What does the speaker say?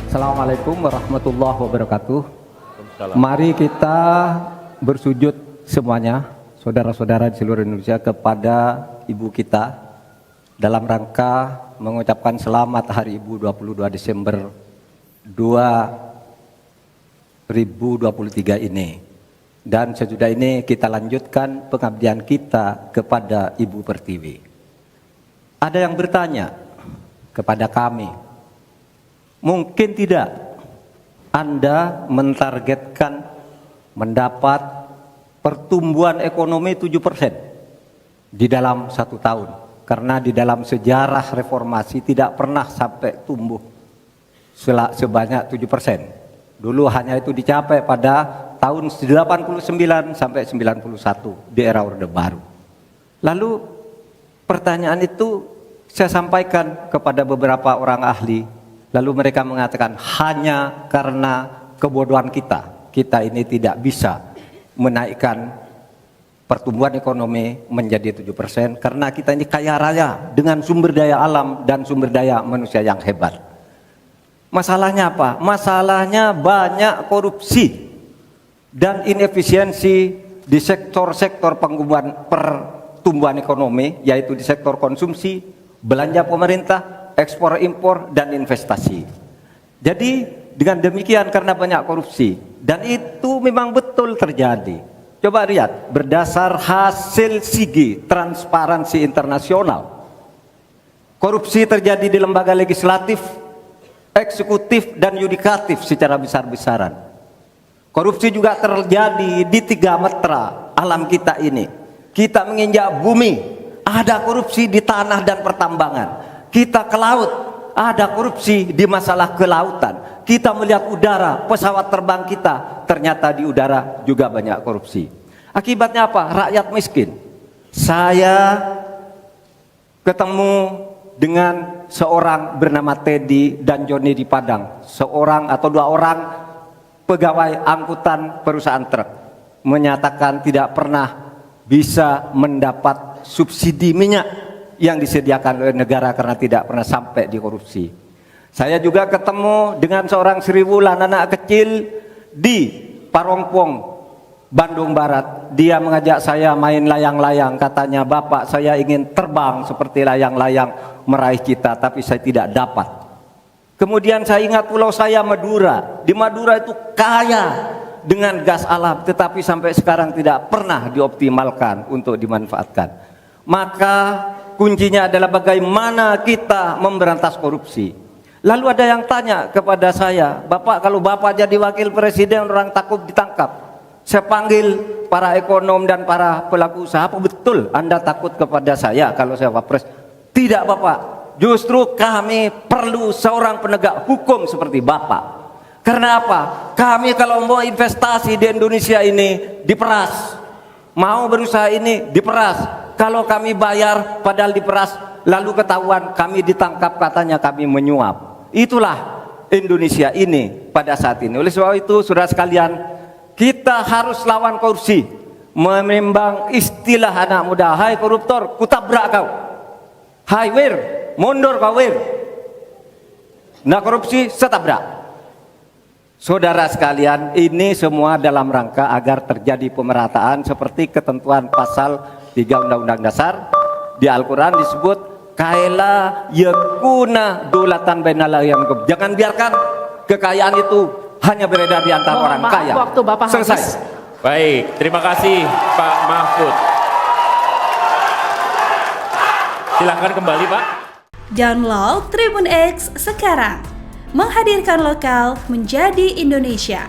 Assalamualaikum warahmatullahi wabarakatuh. Waalaikumsalam. Mari kita bersujud semuanya, saudara-saudara di seluruh Indonesia, kepada ibu kita dalam rangka mengucapkan selamat Hari Ibu 22 Desember 2023 ini. Dan sesudah ini kita lanjutkan pengabdian kita kepada Ibu Pertiwi. Ada yang bertanya kepada kami, mungkin tidak Anda mentargetkan mendapat pertumbuhan ekonomi 7% di dalam 1 tahun. Karena di dalam sejarah reformasi tidak pernah sampai tumbuh sebanyak 7%. Dulu hanya itu dicapai pada tahun 89 sampai 91 di era Orde Baru. Lalu pertanyaan itu saya sampaikan kepada beberapa orang ahli. Lalu mereka mengatakan hanya karena kebodohan kita ini tidak bisa menaikkan pertumbuhan ekonomi menjadi 7% karena kita ini kaya raya dengan sumber daya alam dan sumber daya manusia yang hebat. Masalahnya apa? Masalahnya banyak korupsi dan inefisiensi di sektor-sektor pertumbuhan ekonomi, yaitu di sektor konsumsi, belanja pemerintah, ekspor impor dan investasi. Jadi dengan demikian karena banyak korupsi, dan itu memang betul terjadi. Coba lihat berdasar hasil SIGI, Transparansi Internasional, korupsi terjadi di lembaga legislatif, eksekutif dan yudikatif secara besar-besaran. Korupsi juga terjadi di 3 metra alam kita ini. Kita menginjak bumi, ada korupsi di tanah dan pertambangan. Kita ke laut, ada korupsi di masalah kelautan. Kita melihat udara, pesawat terbang kita, ternyata di udara juga banyak korupsi. Akibatnya apa? Rakyat miskin. Saya ketemu dengan seorang bernama Teddy dan Joni di Padang. Seorang atau 2 orang pegawai angkutan perusahaan truk menyatakan tidak pernah bisa mendapat subsidi minyak yang disediakan oleh negara karena tidak pernah sampai di korupsi. Saya juga ketemu dengan seorang Sri Wulan, anak kecil di Parongpong, Bandung Barat. Dia mengajak saya main layang-layang. Katanya, "Bapak, saya ingin terbang seperti layang-layang meraih cita, tapi saya tidak dapat." Kemudian saya ingat pulau saya, Madura. Di Madura itu kaya dengan gas alam, tetapi sampai sekarang tidak pernah dioptimalkan untuk dimanfaatkan. Maka kuncinya adalah bagaimana kita memberantas korupsi. Lalu ada yang tanya kepada saya, "Bapak, kalau Bapak jadi wakil presiden orang takut ditangkap." Saya panggil para ekonom dan para pelaku usaha, "Apa betul Anda takut kepada saya kalau saya wapres?" "Tidak, Bapak. Justru kami perlu seorang penegak hukum seperti Bapak. Karena apa? Kami kalau mau investasi di Indonesia ini diperas. Mau berusaha ini diperas. Kalau kami bayar padahal diperas, lalu ketahuan kami ditangkap katanya kami menyuap." Itulah Indonesia ini pada saat ini. Oleh sebab itu, saudara sekalian, kita harus lawan korupsi. Memembang istilah anak muda, "Hai koruptor, kutabrak kau. Hai wir, mundur kau wir. Nah korupsi, setabrak." Saudara sekalian, ini semua dalam rangka agar terjadi pemerataan seperti ketentuan pasal 3 Undang-Undang Dasar. Di Al-Quran disebut kaila yakuna dolatan bainal yang. Jangan biarkan kekayaan itu hanya beredar di antara orang kaya. Waktu Bapak selesai. Baik, terima kasih Pak Mahfud. Silakan kembali, Pak. Download Tribun X sekarang. Menghadirkan lokal menjadi Indonesia.